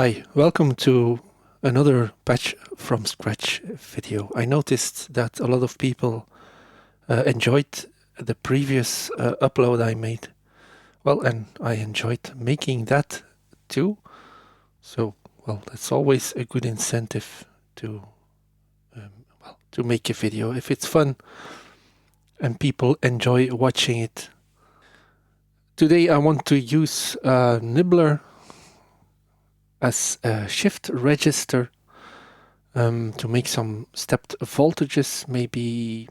Hi, welcome to another patch from scratch video. I noticed that a lot of people enjoyed the previous upload I made. Well, and I enjoyed making that too. So, well, that's always a good incentive to make a video if it's fun and people enjoy watching it. Today I want to use Nibbler as a shift register to make some stepped voltages, maybe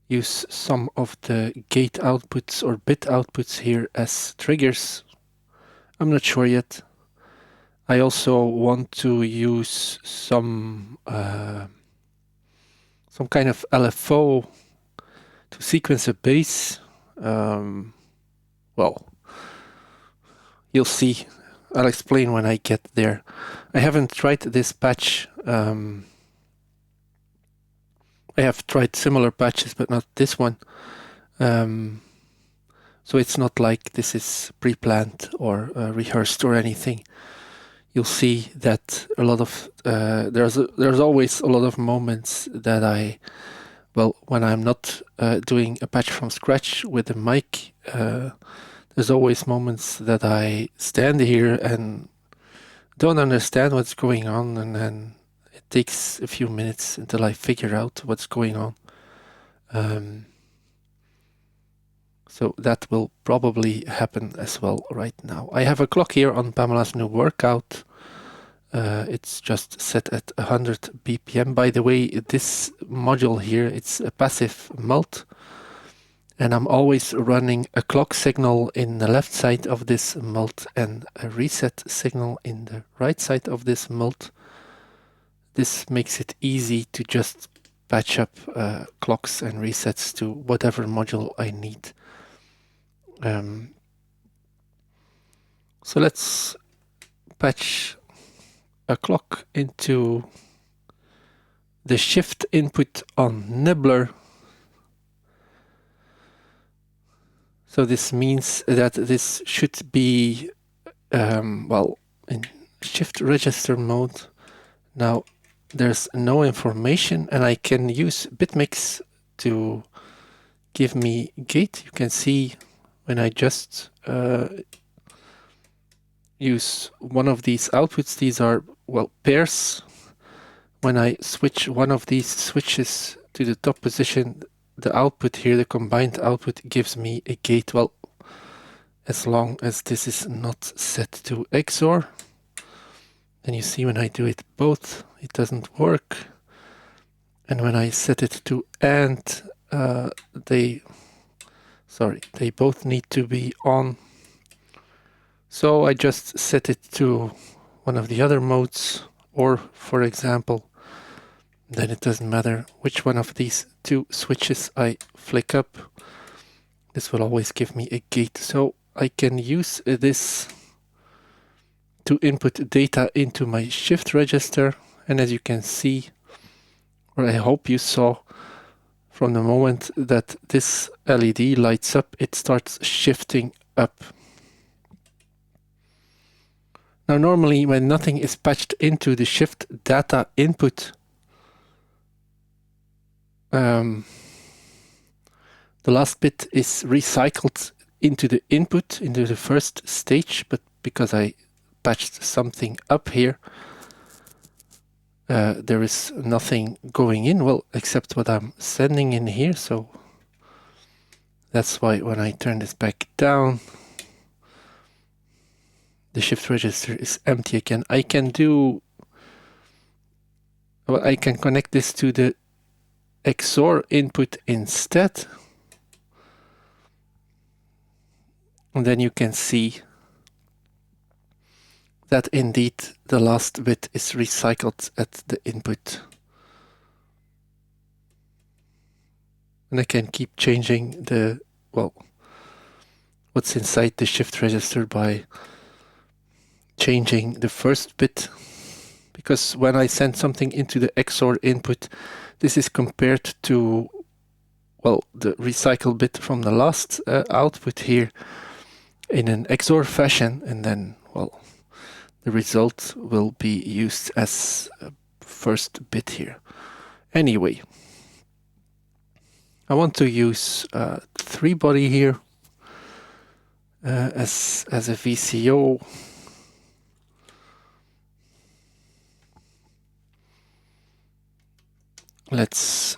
use some of the gate outputs or bit outputs here as triggers. I'm not sure yet. I also want to use some kind of LFO to sequence a bass. Well, you'll see. I'll explain when I get there. I haven't tried this patch. I have tried similar patches, but not this one. So it's not like this is pre-planned or rehearsed or anything. You'll see that a lot of there's always a lot of moments that when I'm not doing a patch from scratch with a mic, there's always moments that I stand here and don't understand what's going on, and then it takes a few minutes until I figure out what's going on. So that will probably happen as well right now. I have a clock here on Pamela's new workout. It's just set at 100 BPM. By the way, this module here, it's a passive mult. And I'm always running a clock signal in the left side of this mult and a reset signal in the right side of this mult. This makes it easy to just patch up clocks and resets to whatever module I need. So let's patch a clock into the shift input on Nibbler. So this means that this should be, in shift register mode. Now there's no information, and I can use bitmix to give me gate. You can see when I just use one of these outputs, these are, pairs. When I switch one of these switches to the top position, the output here, the combined output, gives me a gate. Well, as long as this is not set to XOR. Then you see when I do it both, it doesn't work. And when I set it to AND, they both need to be on. So I just set it to one of the other modes, or for example, then it doesn't matter which one of these two switches I flick up. This will always give me a gate. So I can use this to input data into my shift register. And as you can see, or I hope you saw, from the moment that this LED lights up, it starts shifting up. Now normally when nothing is patched into the shift data input, the last bit is recycled into the input, into the first stage, but because I patched something up here, there is nothing going in, except what I'm sending in here. So that's why when I turn this back down, the shift register is empty again. I can I can connect this to the XOR input instead. And then you can see that indeed the last bit is recycled at the input. And I can keep changing what's inside the shift register by changing the first bit, because when I send something into the XOR input, this is compared to, the recycled bit from the last output here in an XOR fashion, and then, the result will be used as a first bit here. Anyway, I want to use 3-body here as a VCO. Let's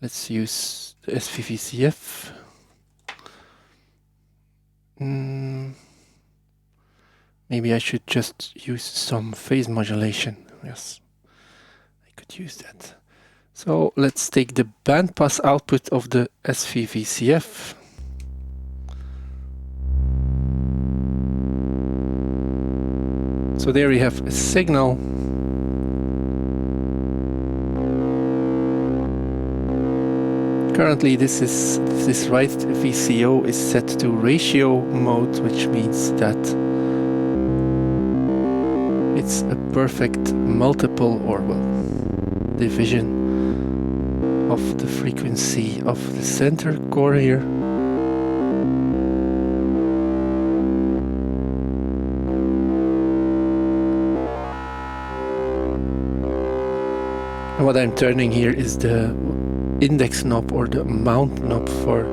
let's use the SVVCF. Maybe I should just use some phase modulation. Yes, I could use that. So let's take the bandpass output of the SVVCF. So there we have a signal. Currently this right VCO is set to ratio mode, which means that it's a perfect multiple or division of the frequency of the center core here. And what I'm turning here is the index knob or the mount knob for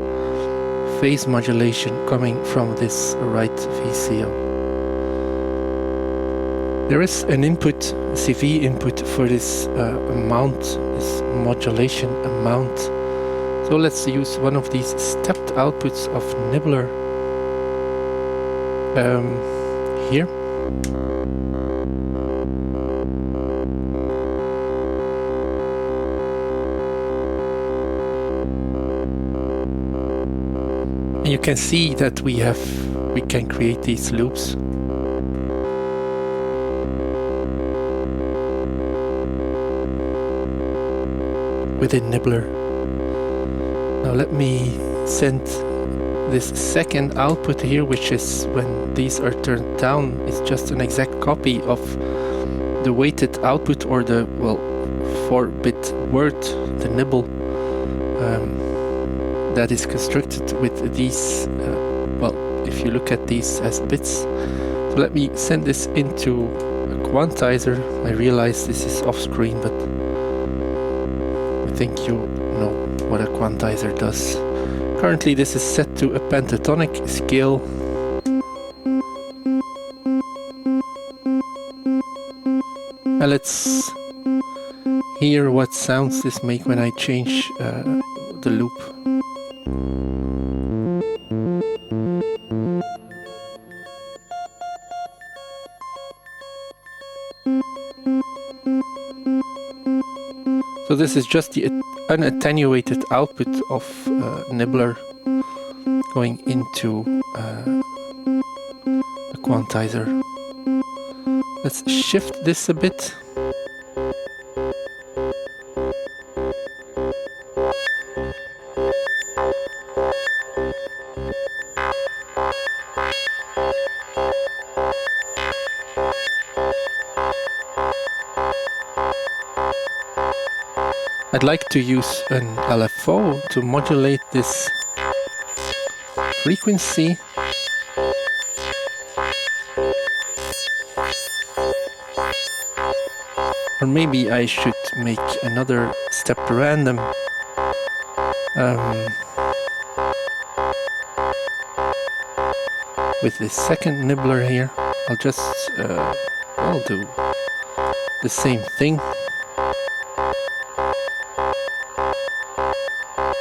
phase modulation coming from this right VCO. There is an input, CV input for this mount, this modulation mount. So let's use one of these stepped outputs of Nibbler here. And you can see that we can create these loops. Within Nibbler. Now let me send this second output here, which is when these are turned down, is just an exact copy of the weighted output or the 4-bit word, the nibble, that is constructed with these, if you look at these as bits. So let me send this into a quantizer. I realize this is off screen, but I think you know what a quantizer does. Currently this is set to a pentatonic scale. And let's hear what sounds this make when I change the loop. So this is just the unattenuated output of Nibbler going into a quantizer. Let's shift this a bit. I'd like to use an LFO to modulate this frequency. Or maybe I should make another step random. With the second Nibbler here, I'll just I'll do the same thing.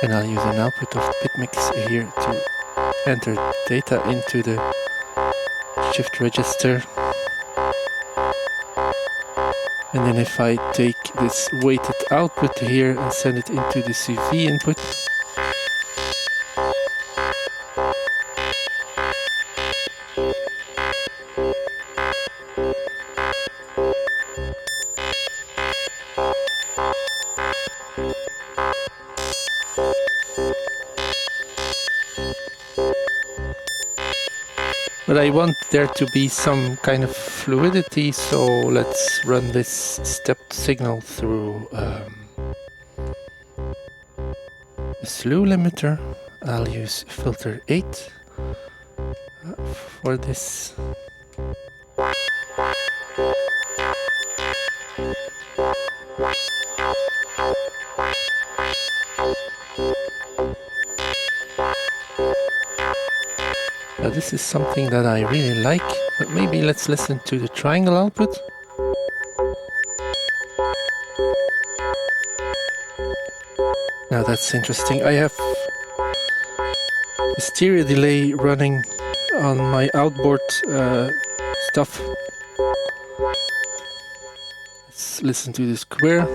And I'll use an output of bitmix here to enter data into the shift register. And then if I take this weighted output here and send it into the CV input, but I want there to be some kind of fluidity, so let's run this stepped signal through a slew limiter. I'll use filter 8. for this. Now this is something that I really like, but maybe let's listen to the triangle output. Now that's interesting. I have a stereo delay running on my outboard stuff. Let's listen to the square.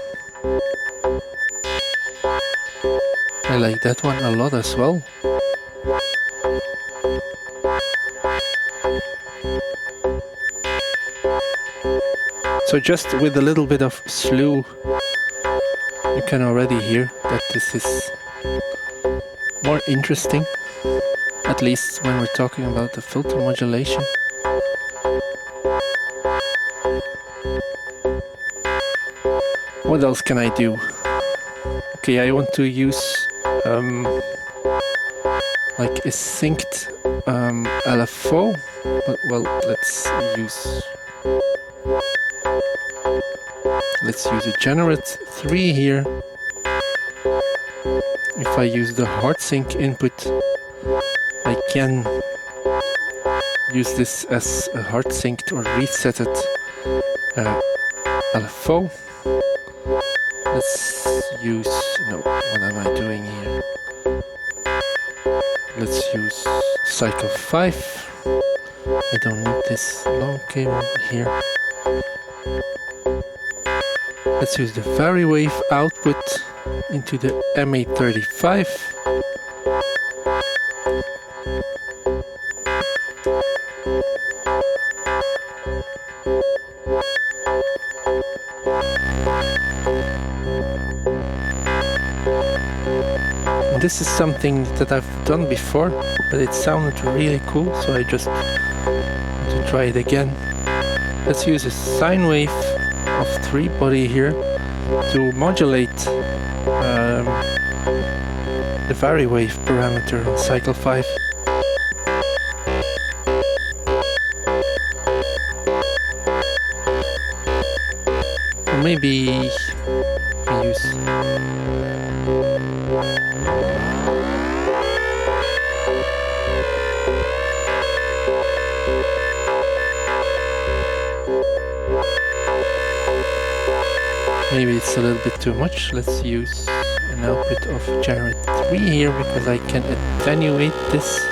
I like that one a lot as well. So just with a little bit of slew, you can already hear that this is more interesting, at least when we're talking about the filter modulation. What else can I do? Okay, I want to use like a synced LFO, but well, let's use a generate 3 here. If I use the hard sync input, I can use this as a hard synced or resetted LFO. Let's use, no, what am I doing here? Let's use cycle 5. I don't need this long cable here. Let's use the vary wave output into the MA35. And this is something that I've done before, but it sounded really cool, so I just want to try it again. Let's use a sine wave of 3 body here to modulate the vary wave parameter on cycle 5. Or maybe we use maybe it's a little bit too much. Let's use an output of generate 3 here because I can attenuate this.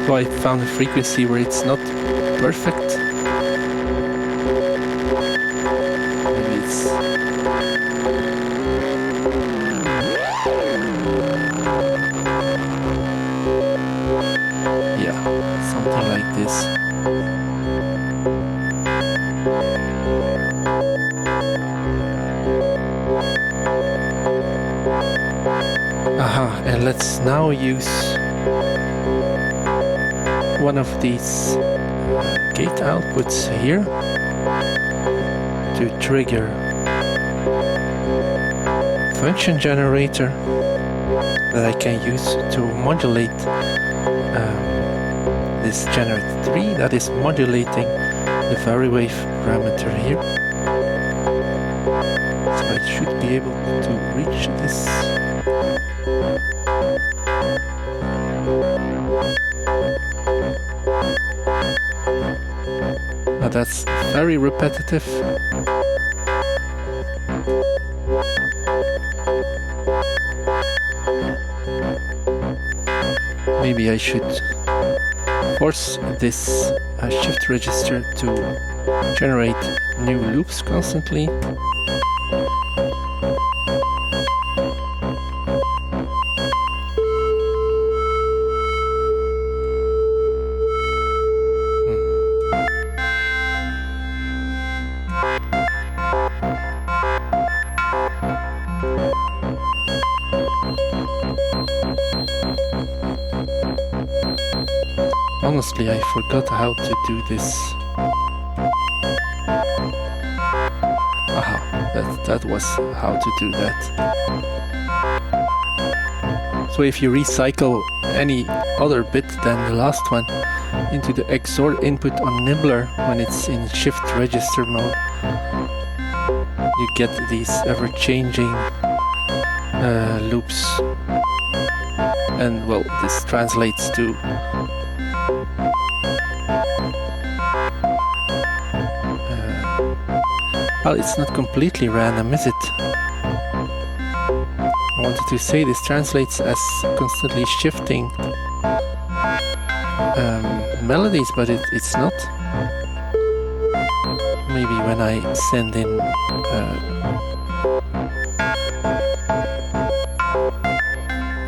So I found a frequency where it's not perfect. Maybe it's... yeah, something like this. Aha, and let's now use one of these gate outputs here to trigger function generator that I can use to modulate this generate 3 that is modulating the vary wave parameter here. So I should be able to reach this. Now that's very repetitive. Maybe I should force this shift register to generate new loops constantly. mostly I forgot how to do this. Aha, that was how to do that. So if you recycle any other bit than the last one into the XOR input on Nibbler when it's in shift register mode, you get these ever-changing loops. And well, this translates to well, it's not completely random, is it? I wanted to say this translates as constantly shifting melodies, but it's not. Maybe when I send in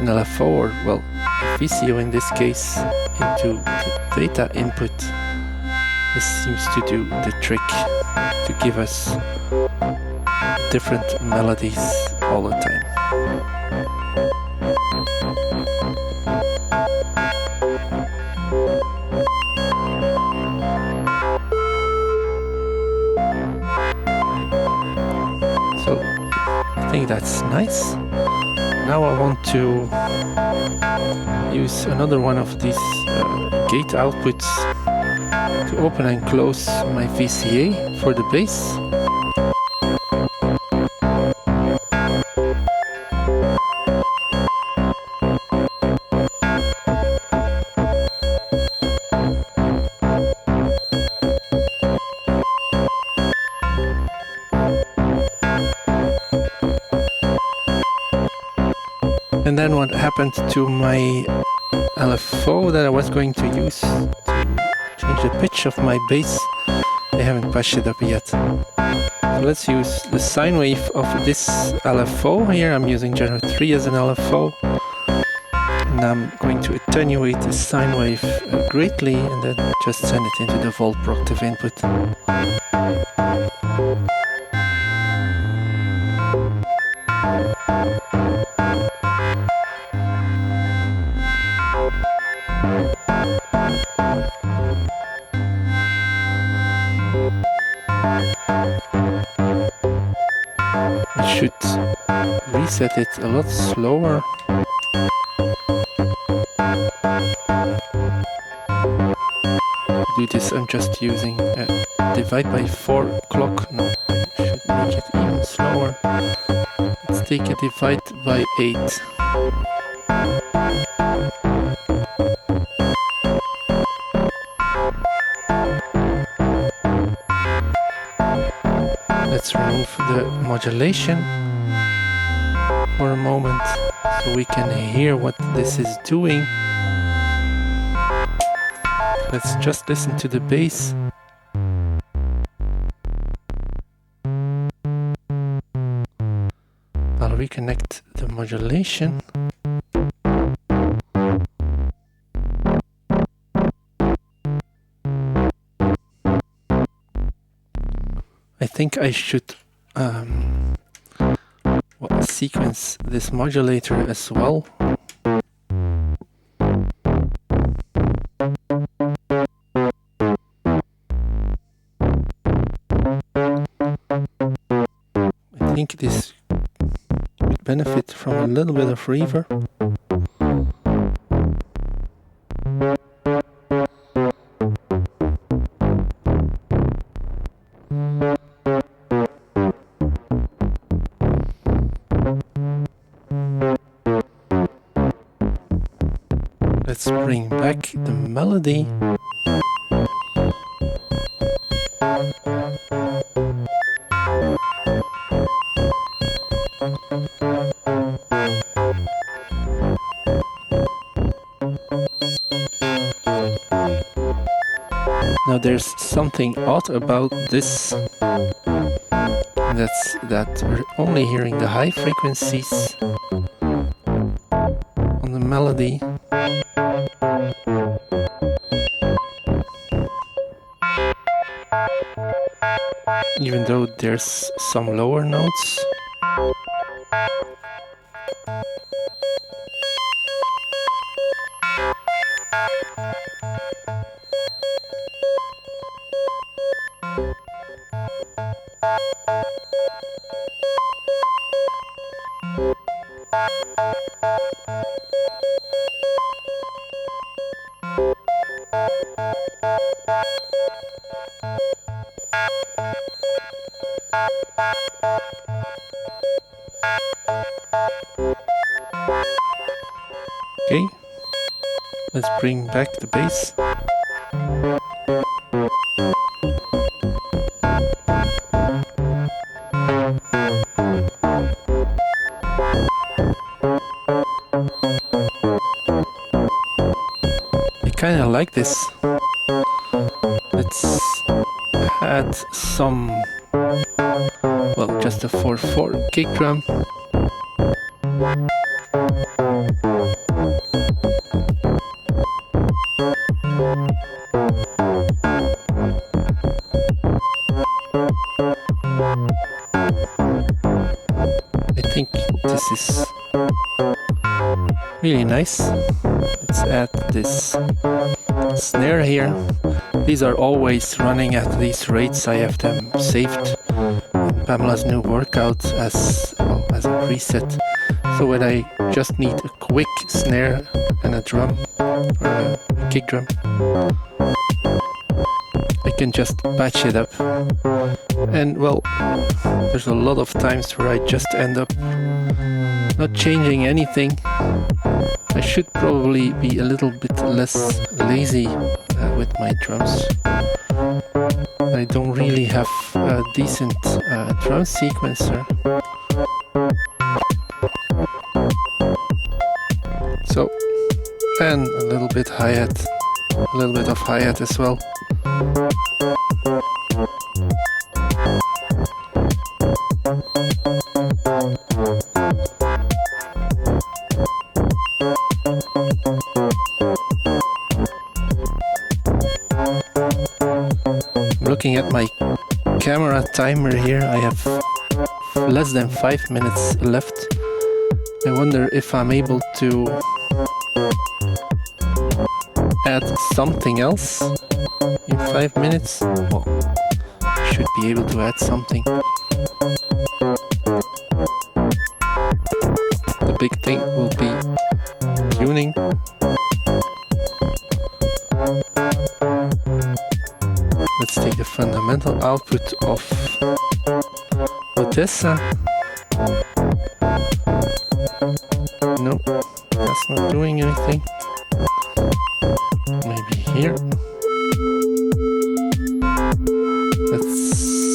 an LFO, or well, a VCO in this case, into the data input, this seems to do the trick to give us different melodies all the time. So I think that's nice. Now I want to use another one of these gate outputs to open and close my VCA for the bass. And then what happened to my LFO that I was going to use to change the pitch of my bass? They haven't patched it up yet. So let's use the sine wave of this LFO here. I'm using channel 3 as an LFO. And I'm going to attenuate the sine wave greatly and then just send it into the volt proctive input. I should reset it a lot slower. To do this, I'm just using divide by 4 clock. No, I should make it even slower. Let's take a divide by 8. Let's remove the modulation for a moment so we can hear what this is doing. Let's just listen to the bass. I'll reconnect the modulation. I think I should sequence this modulator as well. I think this would benefit from a little bit of reverb. Let's bring back the melody. Now there's something odd about this. That's that we're only hearing the high frequencies on the melody. Even though there's some lower notes. Okay, let's bring back the bass. I kind of like this. Let's add some, well, just a 4/4 kick drum. I think this is really nice. Let's add this snare here. These are always running at these rates. I have them saved in Pamela's new workout as a preset. So when I just need a quick snare and a drum or a kick drum, I can just patch it up. And well, there's a lot of times where I just end up not changing anything. I should probably be a little bit less lazy with my drums. I don't really have a decent drum sequencer. So, and a little bit hi-hat, a little bit of hi-hat as well. Looking at my camera timer here, I have less than 5 minutes left. I wonder if I'm able to add something else in 5 minutes. Well, I should be able to add something. The big thing will be tuning. Let's take the fundamental output of Odessa. No, that's not doing anything. Maybe here. That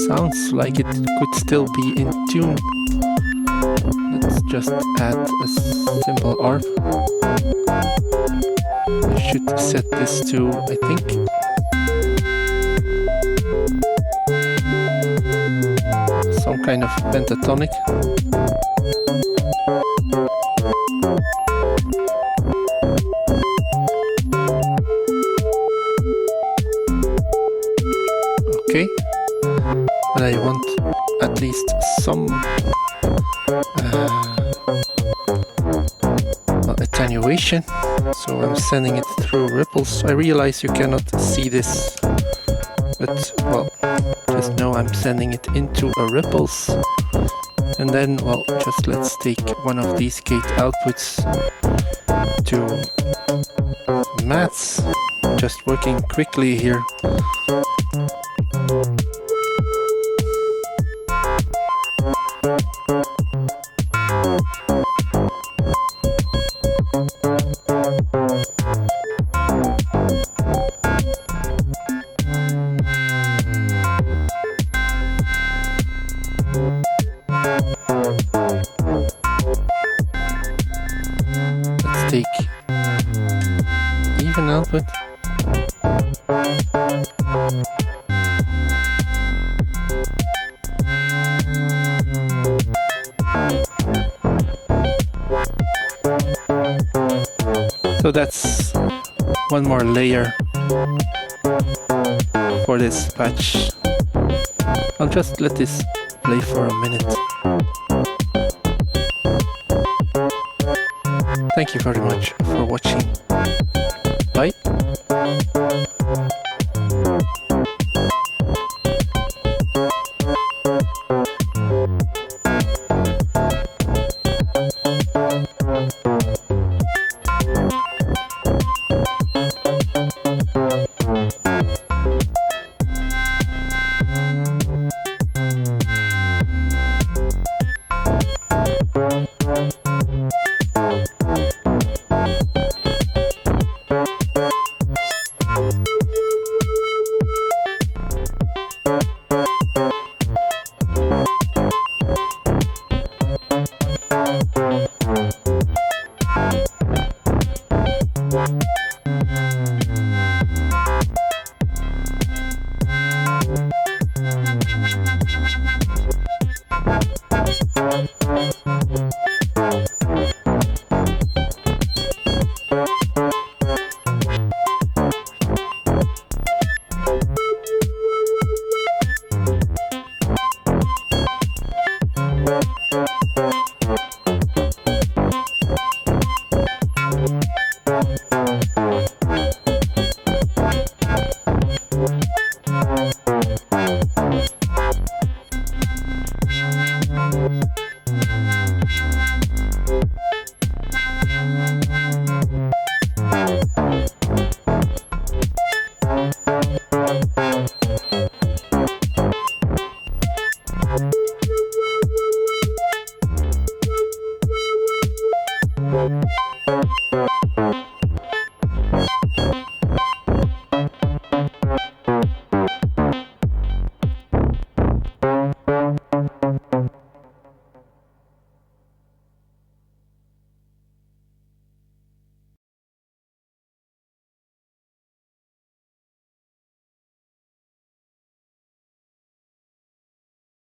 sounds like it could still be in tune. Let's just add a simple arp. I should set this to, I think, some kind of pentatonic. Okay, but I want at least some attenuation, so I'm sending it through ripples. I realize you cannot see this, but well, just know I'm sending it into a ripples. And then, well, just let's take one of these gate outputs to mats. Just working quickly here. Take even output. So that's one more layer for this patch. I'll just let this play for a minute. Thank you very much for watching. Bye. Bye.